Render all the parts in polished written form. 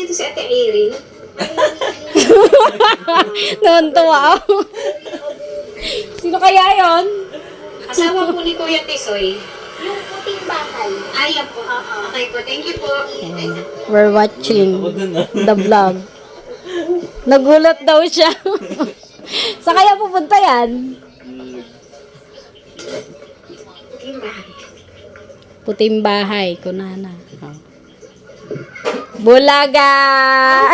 dito si Ate Irene. Tuwan-tuwa ako. Sino kaya yon? Asawa po ni Kuya Tisoy. Yung puting bahay. Ayan po. Okay po. Thank you po. We're watching the vlog. Nagulat daw siya. Sa kaya pupunta yan? Puting bahay. Puting bahay, kunana. Oh. Bulaga!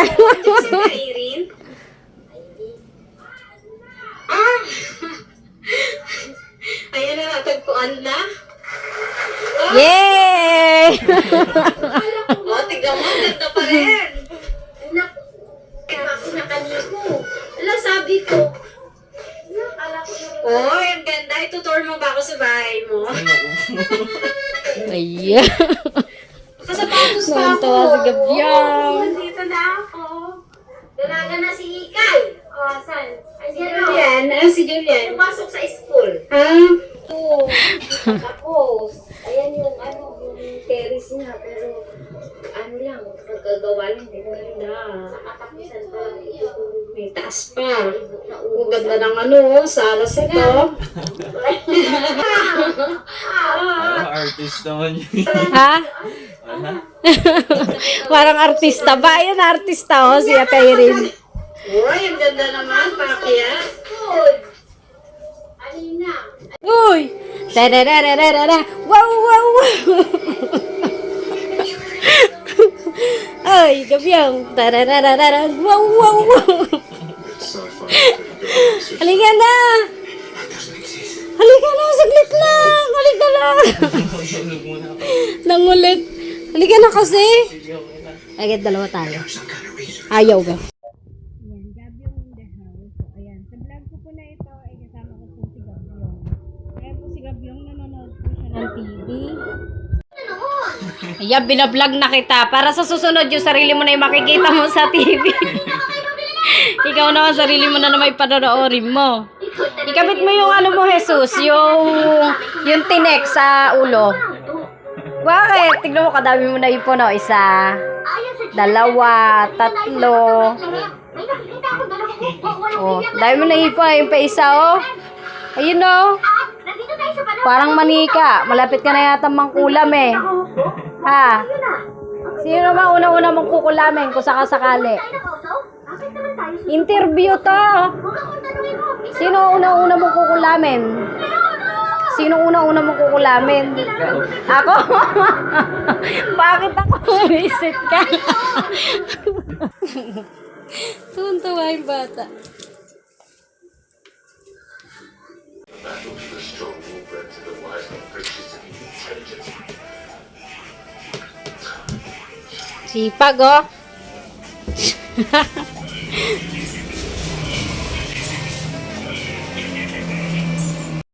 Si Ate Irene. Ah! Ayan na, natagpuan na. Yay! Oh, tignan mo, ganda pa rin. Anak, ako na kaniko. Ala, sabi ko. Akala ko na Oh, ang ganda. Itutour mo ba ako sa bahay mo? Ayan. Kasapatos pa ako. Tuwa si Gabyang. Nandito na ako. Dalaga na si Ikay. O, saan? Si Julian. Si Julian. Pumasok sa school. Oo. Tapos, ayan yung yung terrace niya, pero lang, magagawa lang, hindi mo na. Nakatapusan pa lang ito. May taas pa. Ang ganda ng salas ito. Artist naman yun. Ha? Parang artista ba? Ayan, artista si Ate Irene. Uy, ang ganda naman, pakyat. Good. Alina. Uy! Tararararara! Wow, wow, wow! Ay, Gabyang! Tararararara! Wow, wow, wow! Halika na! Halika na! Saglit lang! Halika lang! Nangulit! Halika na kasi! Agad dalawa tayo. Ayaw ba? Ayan, Gabyong in the house. So, ayan. Sa vlog ko po na ito, ay kasama ko po si Gabyong. Kaya po si Gabyong nanonood po siya ng TV. Ayan, binablog na kita. Para sa susunod, yung sarili mo na yung makikita mo sa TV. Ikaw naman, sarili mo na may panonoorin mo. Ikabit mo yung mo, Jesus. Yung tinek sa ulo. Bakit? Tignan mo, kadami mo na ipon, no? Isa, dalawa, tatlo. May nakikita ako dalawa. Oh, dahil mo na ipon. Yung pa isa, oh. Ayun, oh. Nandito tayo sa pala. Parang manika. Malapit ka na yata mangkulam, eh. Ha? Sino naman una-una mong kukulamin kung sakasakali? Bakit naman tayo? Interview to. Huwag akong tanungin mo. Sino una-una mong kukulamin? Sino una-una mong kukulamin? Ako? Bakit ako? Visit ka? Tuntawa yung bata. Sipag, oh.